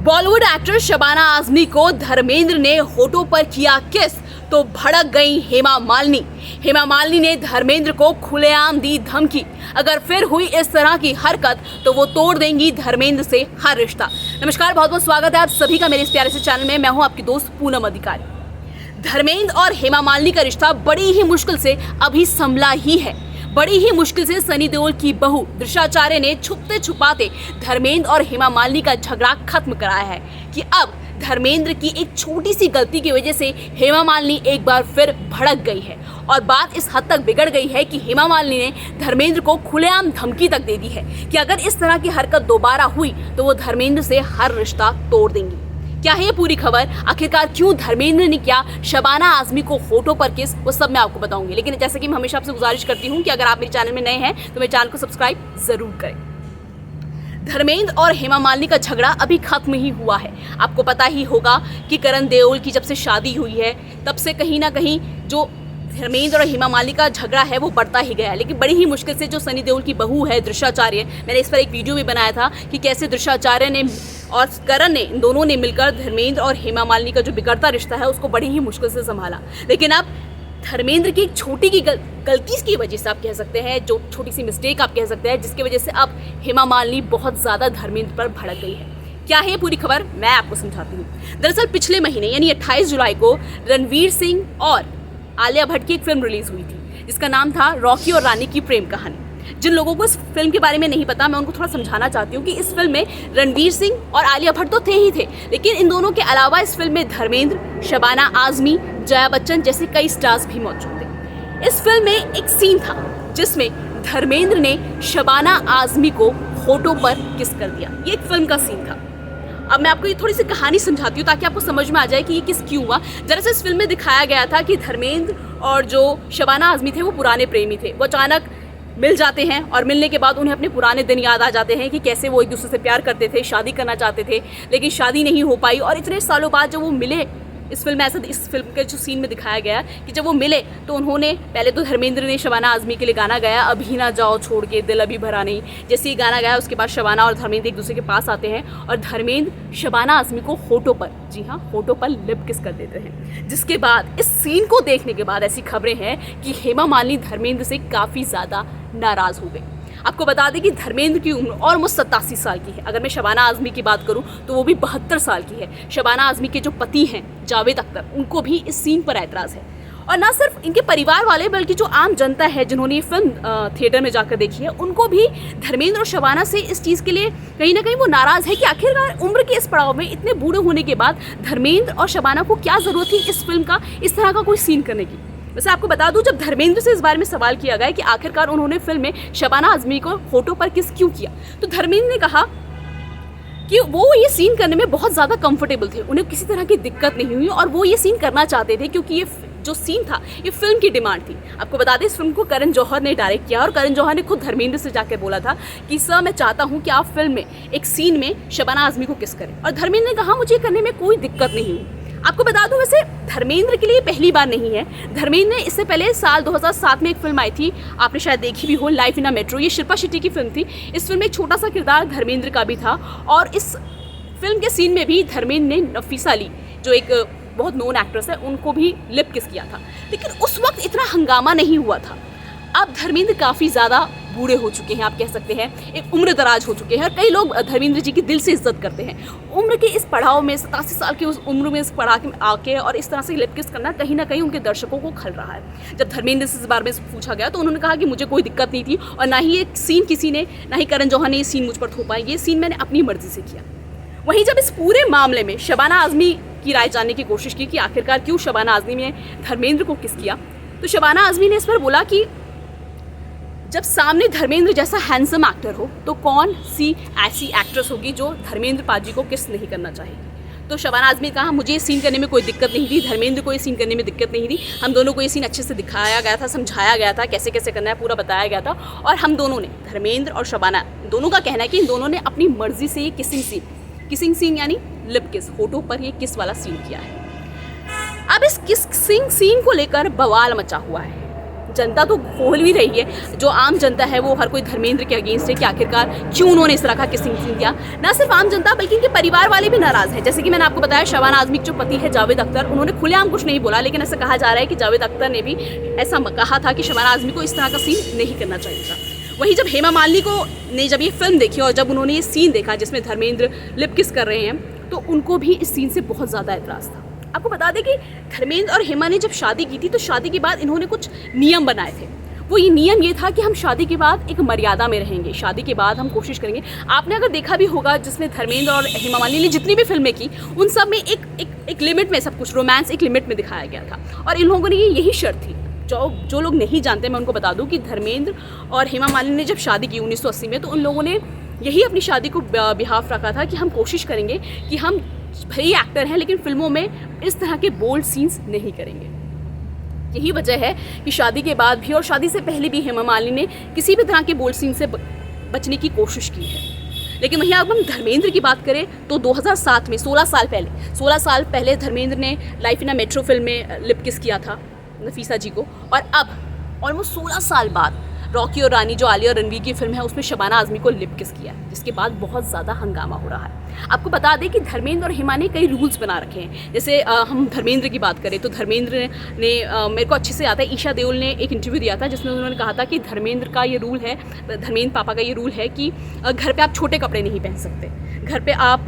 Bollywood actor Shabana Azmi को धर्मेंद्र ने होठों पर किया किस तो भड़क गई हेमा मालिनी। हेमा मालिनी ने धर्मेंद्र को खुलेआम दी धमकी, अगर फिर हुई इस तरह की हरकत तो वो तोड़ देंगी धर्मेंद्र से हर रिश्ता। नमस्कार, बहुत बहुत स्वागत है आप सभी का मेरे इस प्यारे से चैनल में। मैं हूं आपकी दोस्त पूनम अधिकारी। धर्मेंद्र और हेमा मालिनी का रिश्ता बड़ी ही मुश्किल से अभी संभला ही है। बड़ी ही मुश्किल से सनी देओल की बहू दिशाचार्य ने छुपते छुपाते धर्मेंद्र और हेमा मालिनी का झगड़ा खत्म कराया है कि अब धर्मेंद्र की एक छोटी सी गलती की वजह से हेमा मालिनी एक बार फिर भड़क गई है और बात इस हद तक बिगड़ गई है कि हेमा मालिनी ने धर्मेंद्र को खुलेआम धमकी तक दे दी है कि अगर इस तरह की हरकत दोबारा हुई तो वो धर्मेंद्र से हर रिश्ता तोड़ देंगी। क्या है ये पूरी खबर, आखिरकार क्यों धर्मेंद्र ने किया शबाना आजमी को होठों पर किस, वो सब मैं आपको बताऊंगी। लेकिन जैसे कि मैं हमेशा आपसे गुजारिश करती हूँ कि अगर आप मेरे चैनल में नए हैं तो मेरे चैनल को सब्सक्राइब जरूर करें। धर्मेंद्र और हेमा मालिनी का झगड़ा अभी खत्म ही हुआ है। आपको पता ही होगा कि करण देओल की जब से शादी हुई है तब से कहीं ना कहीं जो धर्मेंद्र और हेमा मालिनी का झगड़ा है वो बढ़ता ही गया है। लेकिन बड़ी ही मुश्किल से जो सनी देओल की बहू है दिशाचार्य, मैंने इस पर एक वीडियो भी बनाया था कि कैसे दिशाचार्य ने और करण ने, इन दोनों ने मिलकर धर्मेंद्र और हेमा मालिनी का जो बिगड़ता रिश्ता है उसको बड़ी ही मुश्किल से संभाला। लेकिन अब धर्मेंद्र की एक छोटी की गलती की वजह से आप कह सकते हैं, जो छोटी सी मिस्टेक आप कह सकते हैं, जिसकी वजह से अब हेमा मालिनी बहुत ज़्यादा धर्मेंद्र पर भड़क गई है। क्या है पूरी खबर, मैं आपको समझाती हूँ। दरअसल पिछले महीने यानी 28 जुलाई को रणवीर सिंह और आलिया भट्ट की एक फिल्म रिलीज हुई थी जिसका नाम था रॉकी और रानी की प्रेम कहानी। जिन लोगों को इस फिल्म के बारे में नहीं पता, मैं उनको थोड़ा समझाना चाहती हूँ कि इस फिल्म में रणवीर सिंह और आलिया भट्ट तो थे ही थे, लेकिन इन दोनों के अलावा इस फिल्म में धर्मेंद्र, शबाना आजमी, जया बच्चन जैसे कई स्टार्स भी मौजूद थे। इस फिल्म में एक सीन था जिसमें धर्मेंद्र ने शबाना आजमी को होठों पर किस कर दिया। ये एक फिल्म का सीन था। अब मैं आपको ये थोड़ी सी कहानी समझाती हूँ ताकि आपको समझ में आ जाए कि ये किस क्यों हुआ। दरअसल इस फिल्म में दिखाया गया था कि धर्मेंद्र और जो शबाना आजमी थे वो पुराने प्रेमी थे। वो अचानक मिल जाते हैं और मिलने के बाद उन्हें अपने पुराने दिन याद आ जाते हैं कि कैसे वो एक दूसरे से प्यार करते थे, शादी करना चाहते थे, लेकिन शादी नहीं हो पाई। और इतने सालों बाद जब वो मिले, इस फिल्म के जो सीन में दिखाया गया कि जब वो मिले तो उन्होंने पहले तो धर्मेंद्र ने शबाना आजमी के लिए गाना गाया, अभी ना जाओ छोड़ के दिल अभी भरा नहीं। जैसे ही गाना गाया उसके बाद शबाना और धर्मेंद्र एक दूसरे के पास आते हैं और धर्मेंद्र शबाना आजमी को होठों पर, जी हाँ, होठों पर लिप किस कर देते हैं। जिसके बाद इस सीन को देखने के बाद ऐसी खबरें हैं कि हेमा मालिनी धर्मेंद्र से काफ़ी ज़्यादा नाराज़ हो गई। आपको बता दें कि धर्मेंद्र की उम्र ऑलमोस्ट 87 साल की है। अगर मैं शबाना आजमी की बात करूं तो वो भी 72 साल की है। शबाना आजमी के जो पति हैं जावेद अख्तर, उनको भी इस सीन पर ऐतराज़ है। और ना सिर्फ इनके परिवार वाले बल्कि जो आम जनता है जिन्होंने ये फिल्म थिएटर में जाकर देखी है, उनको भी धर्मेंद्र और शबाना से इस चीज़ के लिए कहीं ना कहीं वो नाराज़ है कि आखिरकार उम्र के इस पड़ाव में इतने बूढ़े होने के बाद धर्मेंद्र और शबाना को क्या ज़रूरत थी इस फिल्म का इस तरह का कोई सीन करने की। वैसे आपको बता दूं, जब धर्मेंद्र से इस बारे में सवाल किया गया कि आखिरकार उन्होंने फिल्म में शबाना आजमी को होठों पर किस क्यों किया, तो धर्मेंद्र ने कहा कि वो ये सीन करने में बहुत ज़्यादा कंफर्टेबल थे, उन्हें किसी तरह की दिक्कत नहीं हुई और वो ये सीन करना चाहते थे क्योंकि ये जो सीन था ये फिल्म की डिमांड थी। आपको बता दें, इस फिल्म को करण जौहर ने डायरेक्ट किया और करण जौहर ने खुद धर्मेंद्र से जाकर बोला था कि सर मैं चाहता हूँ कि आप फिल्म में एक सीन में शबाना आजमी को किस करें, और धर्मेंद्र ने कहा मुझे करने में कोई दिक्कत नहीं हुई। आपको बता दूं, वैसे धर्मेंद्र के लिए पहली बार नहीं है। धर्मेंद्र ने इससे पहले साल 2007 में एक फिल्म आई थी, आपने शायद देखी भी हो, लाइफ इन अ मेट्रो। ये शिल्पा शेट्टी की फिल्म थी। इस फिल्म में एक छोटा सा किरदार धर्मेंद्र का भी था और इस फिल्म के सीन में भी धर्मेंद्र ने नफीसा अली, जो एक बहुत नोन एक्ट्रेस है, उनको भी लिप किस किया था। लेकिन उस वक्त इतना हंगामा नहीं हुआ था। अब धर्मेंद्र काफ़ी ज़्यादा बूढ़े हो चुके हैं, आप कह सकते हैं, एक उम्र दराज हो चुके हैं और कई लोग धर्मेंद्र जी की दिल से इज्जत करते हैं। उम्र के इस पड़ाव में, 87 साल की उस उम्र में इस पड़ाव में आके और इस तरह से लिप किस करना कहीं ना कहीं उनके दर्शकों को खल रहा है। जब धर्मेंद्र से इस बारे में पूछा गया तो उन्होंने कहा कि मुझे कोई दिक्कत नहीं थी और ना ही ये सीन किसी ने, ना ही करण जौहर ने ये सीन मुझ पर थोपा, ये सीन मैंने अपनी मर्जी से किया। वहीं जब इस पूरे मामले में शबाना आजमी की राय जानने की कोशिश की कि आखिरकार क्यों शबाना आजमी ने धर्मेंद्र को किस किया, तो शबाना आजमी ने इस पर बोला कि जब सामने धर्मेंद्र जैसा हैंडसम एक्टर हो तो कौन सी ऐसी एक्ट्रेस होगी जो धर्मेंद्र पाजी को किस नहीं करना चाहेगी। तो शबाना आजमी ने कहा मुझे ये सीन करने में कोई दिक्कत नहीं थी, धर्मेंद्र को ये सीन करने में दिक्कत नहीं थी, हम दोनों को ये सीन अच्छे से दिखाया गया था, समझाया गया था, कैसे कैसे करना है पूरा बताया गया था और हम दोनों ने, धर्मेंद्र और शबाना दोनों का कहना है कि इन दोनों ने अपनी मर्जी से ये किसिंग सीन यानी लिप किस, होठों पर ये किस वाला सीन किया है। अब इस किसिंग सीन को लेकर बवाल मचा हुआ है। जनता तो खोल भी रही है, जो आम जनता है वो हर कोई धर्मेंद्र के अगेंस्ट है कि आखिरकार क्यों उन्होंने इस तरह का किसिंग सीन दिया। ना सिर्फ आम जनता बल्कि इनके परिवार वाले भी नाराज़ हैं। जैसे कि मैंने आपको बताया, शबाना आज़मी के जो पति है जावेद अख्तर, उन्होंने खुलेआम कुछ नहीं बोला, लेकिन ऐसा कहा जा रहा है कि जावेद अख्तर ने भी ऐसा कहा था कि शबाना आज़मी को इस तरह का सीन नहीं करना चाहिए था। वहीं जब हेमा मालिनी को ने जब ये फिल्म देखी और जब उन्होंने ये सीन देखा जिसमें धर्मेंद्र लिप किस कर रहे हैं, तो उनको भी इस सीन से बहुत ज़्यादा एतराज़ था। आपको बता दें कि धर्मेंद्र और हेमा ने जब शादी की थी तो शादी के बाद इन्होंने कुछ नियम बनाए थे। वो ये नियम ये था कि हम शादी के बाद एक मर्यादा में रहेंगे, शादी के बाद हम कोशिश करेंगे। आपने अगर देखा भी होगा जिसमें धर्मेंद्र और हेमा मालिनी ने जितनी भी फिल्में की उन सब में एक लिमिट में सब कुछ रोमांस एक लिमिट में दिखाया गया था और इन लोगों ने यही शर्त थी। जो लोग नहीं जानते मैं उनको बता दूं कि धर्मेंद्र और हेमा मालिनी ने जब शादी की 1980 में, तो उन लोगों ने यही अपनी शादी को बिहाफ रखा था कि हम कोशिश करेंगे कि हम भले एक्टर हैं लेकिन फिल्मों में इस तरह के बोल्ड सीन्स नहीं करेंगे। यही वजह है कि शादी के बाद भी और शादी से पहले भी हेमा मालिनी ने किसी भी तरह के बोल्ड सीन से बचने की कोशिश की है। लेकिन वहीं अब हम धर्मेंद्र की बात करें तो 2007 में 16 साल पहले धर्मेंद्र ने life in a metro film में लिप किस किया था नफीसा जी को, और अब ऑलमोस्ट 16 साल बाद रॉकी और रानी जो आलिया और रणवीर की फिल्म है उसमें शबाना आज़मी को लिप किस किया, जिसके बाद बहुत ज़्यादा हंगामा हो रहा है। आपको बता दें कि धर्मेंद्र और हेमा ने कई रूल्स बना रखे हैं। जैसे हम धर्मेंद्र की बात करें तो धर्मेंद्र ने मेरे को अच्छे से आता है, ईशा देओल ने एक इंटरव्यू दिया था जिसमें उन्होंने कहा था कि धर्मेंद्र का ये रूल है, धर्मेंद्र पापा का ये रूल है कि घर पर आप छोटे कपड़े नहीं पहन सकते, घर पर आप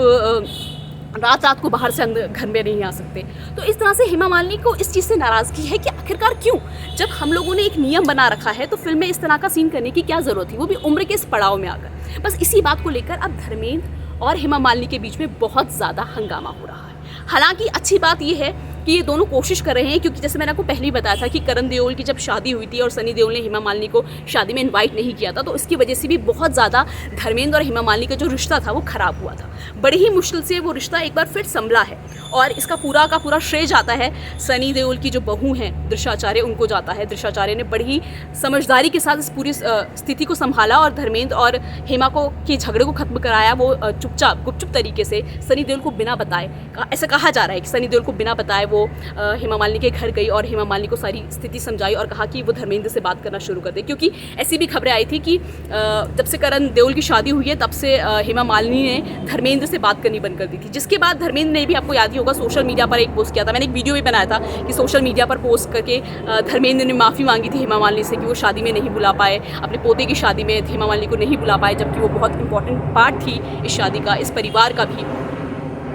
रात को बाहर से अंदर घर में नहीं आ सकते। तो इस तरह से हेमा मालिनी को इस चीज़ से नाराज़गी है कि आखिरकार क्यों, जब हम लोगों ने एक नियम बना रखा है तो फिल्म में इस तरह का सीन करने की क्या ज़रूरत थी, वो भी उम्र के इस पड़ाव में आकर। बस इसी बात को लेकर अब धर्मेंद्र और हेमा मालिनी के बीच में बहुत ज़्यादा हंगामा हो रहा है। हालांकि अच्छी बात यह है कि ये दोनों कोशिश कर रहे हैं, क्योंकि जैसे मैंने आपको पहले ही बताया था कि करण देओल की जब शादी हुई थी और सनी देओल ने हेमा मालिनी को शादी में इनवाइट नहीं किया था, तो इसकी वजह से भी बहुत ज़्यादा धर्मेंद्र और हेमा मालिनी का जो रिश्ता था वो ख़राब हुआ था। बड़ी ही मुश्किल से वो रिश्ता एक बार फिर संभला है और इसका पूरा का पूरा श्रेय जाता है सनी देओल की जो बहू हैं दृश्याचार्य, उनको जाता है। दृश्याचार्य ने बड़ी ही समझदारी के साथ इस पूरी स्थिति को संभाला और धर्मेंद्र और हेमा को के झगड़े को खत्म कराया। वो चुपचाप गुपचुप तरीके से सनी देओल को बिना बताए, ऐसा कहा जा रहा है कि सनी देओल को बिना बताए वो हेमा मालिनी के घर गई और हेमा मालिनी को सारी स्थिति समझाई और कहा कि वो धर्मेंद्र से बात करना शुरू कर दे, क्योंकि ऐसी भी खबरें आई थी कि जब से करण देओल की शादी हुई है तब से हेमा मालिनी ने धर्मेंद्र से बात करनी बंद कर दी थी। जिसके बाद धर्मेंद्र ने भी, आपको याद ही होगा, सोशल मीडिया पर एक पोस्ट किया था। मैंने एक वीडियो भी बनाया था कि सोशल मीडिया पर पोस्ट करके धर्मेंद्र ने माफ़ी मांगी थी हेमा मालिनी से कि वो शादी में नहीं बुला पाए, अपने पोते की शादी में हेमा मालिनी को नहीं बुला पाए, जबकि वो बहुत इंपॉर्टेंट पार्ट थी इस शादी का, इस परिवार का भी।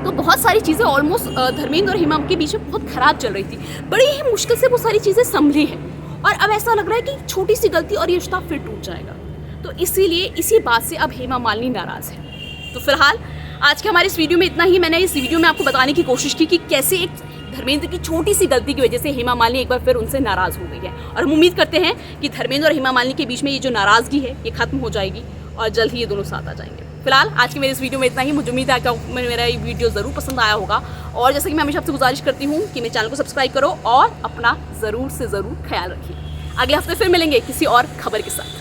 तो बहुत सारी चीज़ें ऑलमोस्ट धर्मेंद्र और हेमा के बीच में बहुत ख़राब चल रही थी। बड़ी ही मुश्किल से वो सारी चीज़ें संभली हैं और अब ऐसा लग रहा है कि छोटी सी गलती और ये रिश्ता फिर टूट जाएगा। तो इसीलिए इसी बात से अब हेमा मालिनी नाराज़ है। तो फिलहाल आज के हमारे इस वीडियो में इतना ही। मैंने इस वीडियो में आपको बताने की कोशिश की कि कैसे एक धर्मेंद्र की छोटी सी गलती की वजह से हेमा मालिनी एक बार फिर उनसे नाराज़ हो गई है और हम उम्मीद करते हैं कि धर्मेंद्र और हेमा मालिनी के बीच में ये जो नाराज़गी है ये खत्म हो जाएगी और जल्द ही ये दोनों साथ आ जाएंगे। फिलहाल आज की मेरे इस वीडियो में इतना ही। मुझे उम्मीद है कि आपको मेरा ये वीडियो ज़रूर पसंद आया होगा और जैसे कि मैं हमेशा आपसे गुजारिश करती हूँ कि मेरे चैनल को सब्सक्राइब करो और अपना ज़रूर से ज़रूर ख्याल रखिए। अगले हफ्ते फिर मिलेंगे किसी और खबर के साथ।